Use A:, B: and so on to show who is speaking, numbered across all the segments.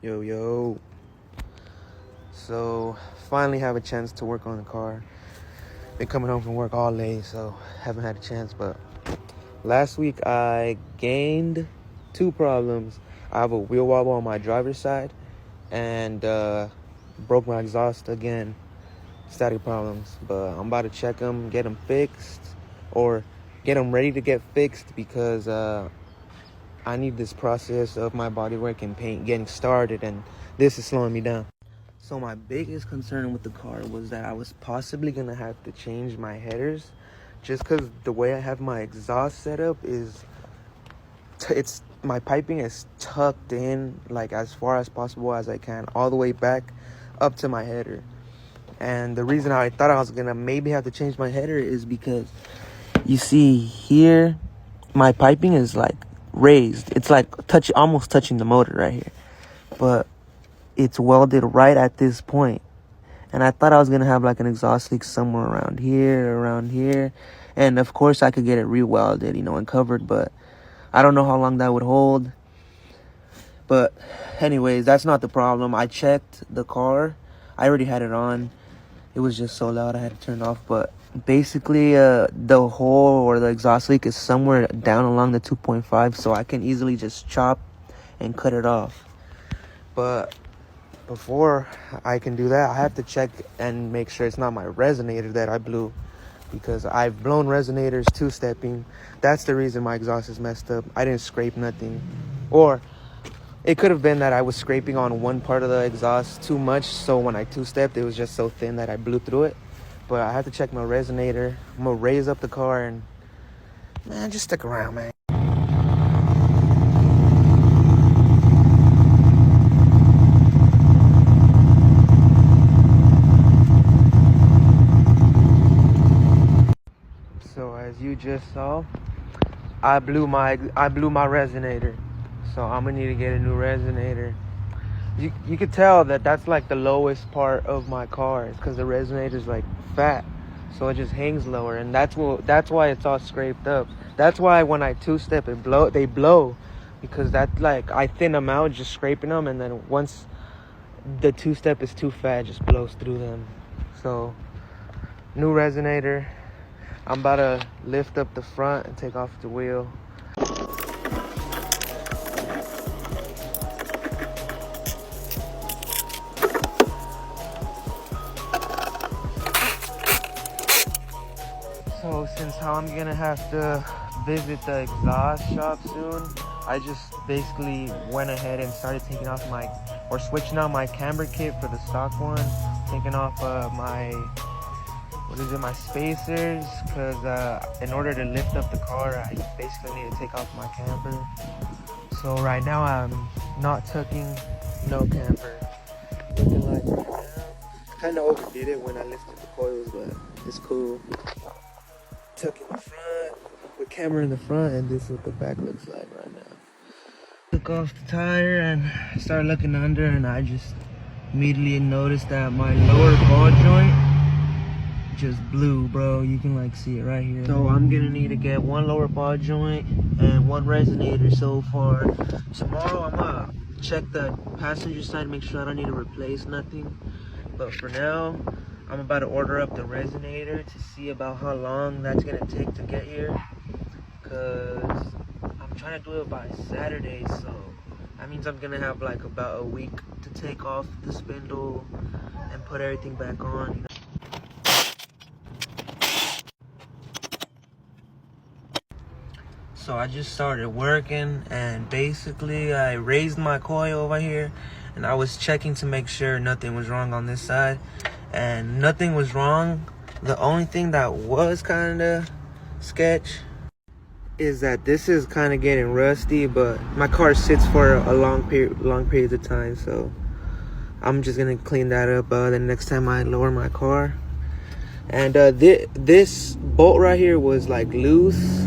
A: Yo, yo. So, finally have a chance to work on the car. Been coming home from work all day, so haven't had a chance. But last week I gained two problems. I have a wheel wobble on my driver's side and broke my exhaust again. Static problems. But I'm about to check them, get them fixed, or get them ready to get fixed because I need this process of my body work and paint getting started, and this is slowing me down. So my biggest concern with the car was that I was possibly gonna have to change my headers, just because the way I have my exhaust set up is, it's my piping is tucked in like as far as possible as I can, all the way back up to my header. And the reason I thought I was gonna maybe have to change my header is because you see here, my piping is like raised. It's like almost touching the motor right here, but it's welded right at this point. And I thought I was gonna have like an exhaust leak somewhere around here, and of course I could get it re-welded, and covered, but I don't know how long that would hold. But anyways, that's not the problem. I checked the car. I already had it on. It was just so loud I had to turn it off. But basically the hole or the exhaust leak is somewhere down along the 2.5, so I can easily just chop and cut it off. But before I can do that, I have to check and make sure it's not my resonator that I blew, because I've blown resonators two-stepping. That's the reason my exhaust is messed up. I didn't scrape nothing, or it could have been that I was scraping on one part of the exhaust too much, so when I two-stepped, it was just so thin that I blew through it. But I have to check my resonator. I'm gonna raise up the car, and man, just stick around, man. So as you just saw, I blew my resonator. So I'm gonna need to get a new resonator. You could tell that that's like the lowest part of my car. It's because the resonator is like fat, so it just hangs lower, and that's why it's all scraped up. That's why when I two-step they blow, because that, like, I thin them out just scraping them, and then once the two-step is too fat, it just blows through them. So new resonator. I'm about to lift up the front and take off the wheel. So since how I'm gonna have to visit the exhaust shop soon, I just basically went ahead and started taking off switching out my camber kit for the stock one, taking off my spacers, because in order to lift up the car, I basically need to take off my camber. So right now I'm not tucking no camber. Looking like right now, kind of overdid it when I lifted the coils, but it's cool. Tucking the front with camera in the front, and this is what the back looks like right now. Took off the tire and started looking under, and I just immediately noticed that my lower ball joint just blew, bro. You can like see it right here. So I'm gonna need to get one lower ball joint and one resonator so far. Tomorrow I'm gonna check the passenger side, make sure I don't need to replace nothing. But for now, I'm about to order up the resonator to see about how long that's gonna take to get here, because I'm trying to do it by Saturday, so that means I'm gonna have like about a week to take off the spindle and put everything back on. So I just started working, and basically I raised my coil over here, and I was checking to make sure nothing was wrong on this side, and nothing was wrong. The only thing that was kind of sketch is that this is kind of getting rusty, but my car sits for a long periods of time, so I'm just gonna clean that up the next time I lower my car. And this bolt right here was like loose,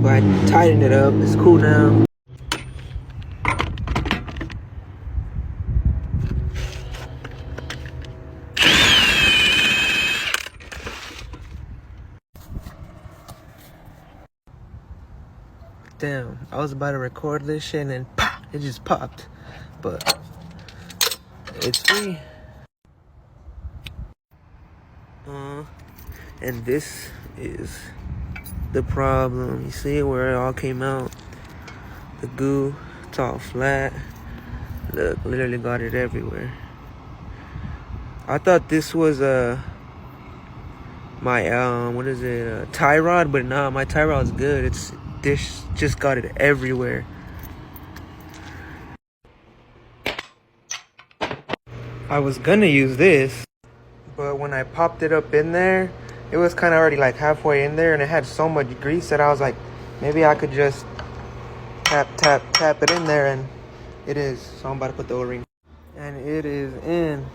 A: but I tightened it up. It's cool now. Damn, I was about to record this shit and then pop, it just popped. but it's free. And this is the problem. You see where it all came out? The goo, it's all flat. Look, literally got it everywhere. I thought this was my what is it? Tie rod, but nah, my tie rod's good. It's this just got it everywhere. I was gonna use this, but when I popped it up in there, it was kind of already like halfway in there, and it had so much grease that I was like, maybe I could just tap it in there, and it is. So I'm about to put the O-ring, and it is in.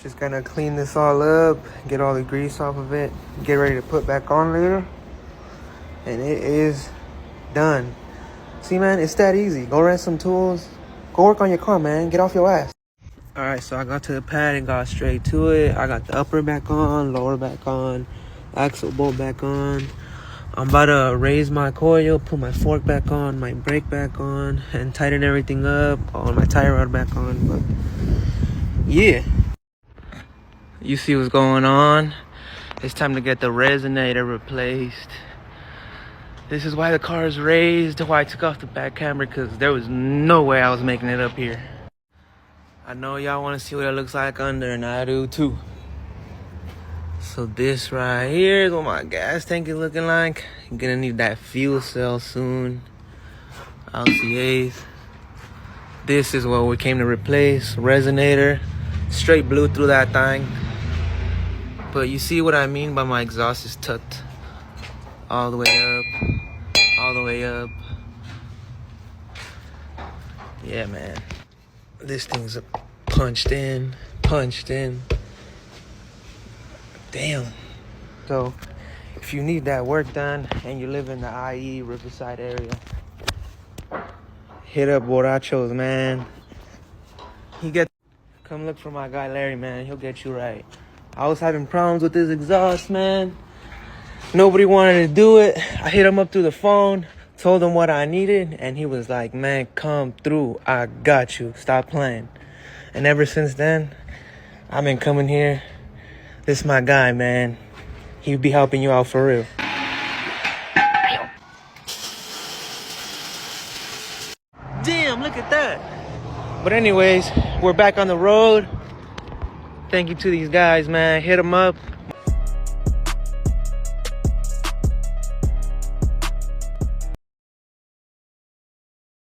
A: Just gonna clean this all up, get all the grease off of it, get ready to put back on later, and it is done. See, man, it's that easy. Go rent some tools, go work on your car, man. Get off your ass. All right, so I got to the pad and got straight to it. I got the upper back on, lower back on, axle bolt back on. I'm about to raise my coil, put my fork back on, my brake back on, and tighten everything up. On my tie rod back on, but yeah. You see what's going on? It's time to get the resonator replaced. This is why the car is raised, why I took off the back camera, because there was no way I was making it up here. I know y'all want to see what it looks like under, and I do too. So this right here is what my gas tank is looking like. I'm gonna need that fuel cell soon. LCAs. This is what we came to replace. Resonator. Straight blew through that thing. But you see what I mean by my exhaust is tucked all the way up. All the way up. Yeah, man. This thing's punched in. Damn. So, if you need that work done and you live in the IE Riverside area, hit up Borrachos, man. Come look for my guy Larry, man. He'll get you right. I was having problems with this exhaust, man. Nobody wanted to do it. I hit him up through the phone, told him what I needed, and he was like, man, come through. I got you. Stop playing. And ever since then, I've been coming here. This is my guy, man. He'll be helping you out for real. Damn, look at that. But anyways, we're back on the road. Thank you to these guys, man. Hit them up.